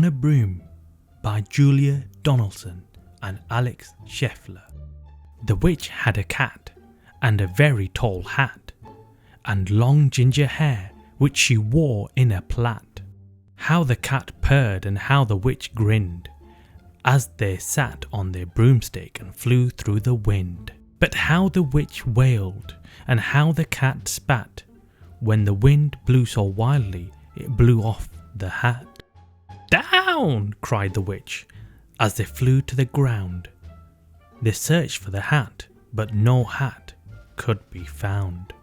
on a Broom by Julia Donaldson and Axel Scheffler. The witch had a cat and a very tall hat and long ginger hair which she wore in a plait. How the cat purred and how the witch grinned as they sat on their broomstick and flew through the wind. But how the witch wailed and how the cat spat when the wind blew so wildly it blew off the hat. "Down!" cried the witch as they flew to the ground. They searched for the hat, but no hat could be found.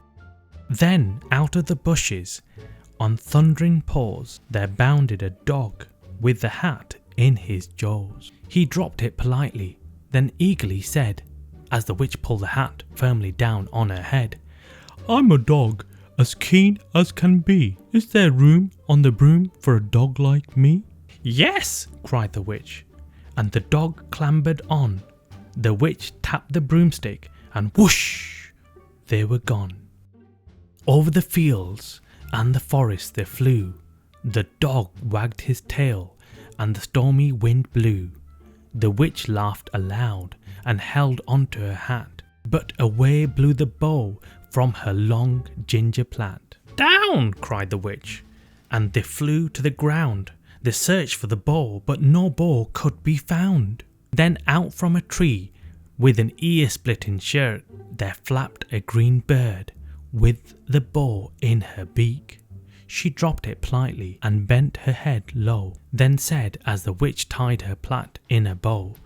Then out of the bushes, on thundering paws, there bounded a dog with the hat in his jaws. He dropped it politely, then eagerly said, as the witch pulled the hat firmly down on her head, "I'm a dog, as keen as can be. Is there room on the broom for a dog like me?" "Yes!" cried the witch, and the dog clambered on. The witch tapped the broomstick and whoosh, they were gone. Over the fields and the forest they flew. The dog wagged his tail and the stormy wind blew. The witch laughed aloud and held onto her hat, but away blew the bow from her long ginger plait. "Down!" cried the witch, and they flew to the ground. They searched for the bow, but no bow could be found. Then out from a tree, with an ear-splitting shirt, there flapped a green bird, with the bow in her beak. She dropped it politely and bent her head low, then said as the witch tied her plait in a bow,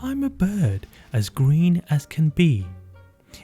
"I'm a bird as green as can be.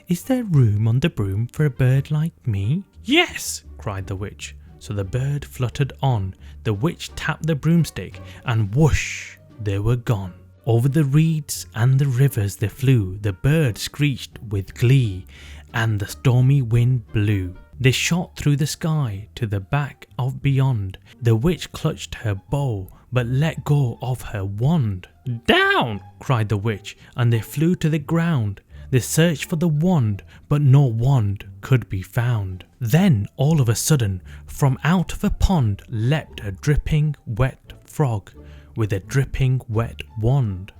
Is there room on the broom for a bird like me?" "Yes!" cried the witch. So the bird fluttered on. The witch tapped the broomstick and whoosh, they were gone. Over the reeds and the rivers they flew. The bird screeched with glee and the stormy wind blew. They shot through the sky to the back of beyond. The witch clutched her bow but let go of her wand. "Down!" cried the witch, and they flew to the ground. They searched for the wand, but no wand could be found. Then all of a sudden, from out of a pond leapt a dripping wet frog with a dripping wet wand.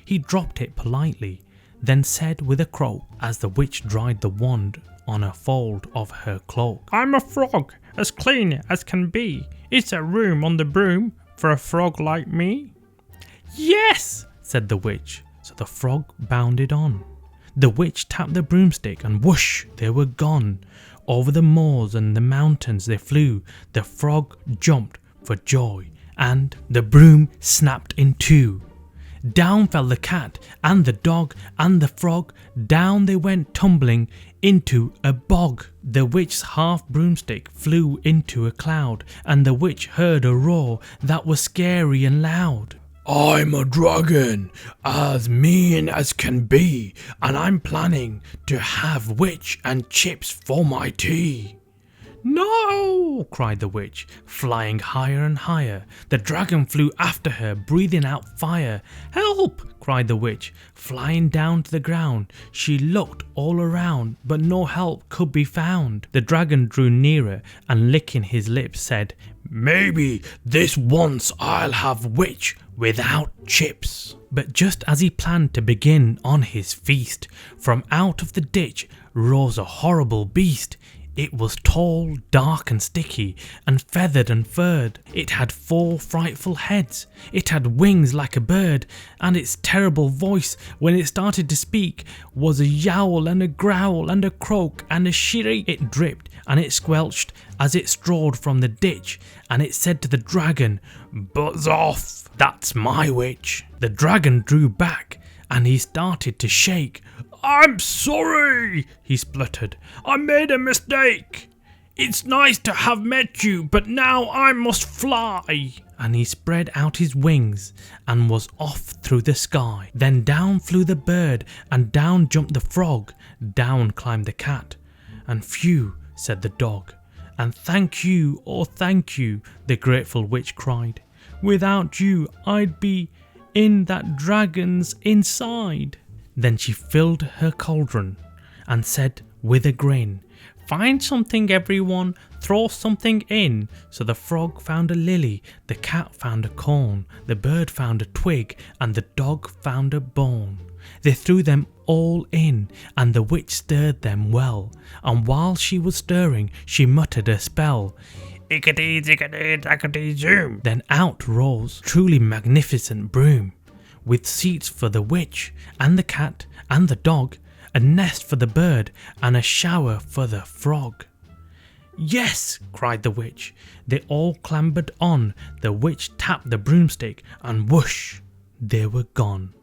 He dropped it politely, then said with a croak as the witch dried the wand on a fold of her cloak, "I'm a frog, as clean as can be. Is there room on the broom for a frog like me?" "Yes!" said the witch, so the frog bounded on. The witch tapped the broomstick and whoosh, they were gone. Over the moors and the mountains they flew. The frog jumped for joy and the broom snapped in two. Down fell the cat and the dog and the frog. Down they went tumbling into a bog. The witch's half broomstick flew into a cloud, and the witch heard a roar that was scary and loud. "I'm a dragon, as mean as can be, and I'm planning to have witch and chips for my tea." "No!" cried the witch, flying higher and higher. The dragon flew after her, breathing out fire. "Help!" cried the witch, flying down to the ground. She looked all around, but no help could be found. The dragon drew nearer and licking his lips said, "Maybe this once I'll have witch without chips." But just as he planned to begin on his feast, from out of the ditch rose a horrible beast. It was tall, dark and sticky, and feathered and furred. It had 4 frightful heads. It had wings like a bird, and its terrible voice, when it started to speak, was a yowl and a growl and a croak and a shriek. It dripped and it squelched as it strode from the ditch, and it said to the dragon, "Buzz off, that's my witch." The dragon drew back and he started to shake. "I'm sorry," he spluttered. "I made a mistake. It's nice to have met you, but now I must fly." And he spread out his wings and was off through the sky. Then down flew the bird and down jumped the frog. Down climbed the cat, and "Phew," said the dog. And "Thank you, oh thank you," the grateful witch cried. "Without you I'd be in that dragon's inside." Then she filled her cauldron and said with a grin, Find something, everyone, throw something in. So the frog found a lily, the cat found a corn, the bird found a twig, and the dog found a bone. They threw them all in, and the witch stirred them well, and while she was stirring, she muttered a spell. Ickety, zickety, tackety, zoom. Then out rose truly magnificent Broom, with seats for the witch, and the cat, and the dog, a nest for the bird, and a shower for the frog. Yes, cried the witch. They all clambered on. The witch tapped the broomstick, and whoosh, they were gone.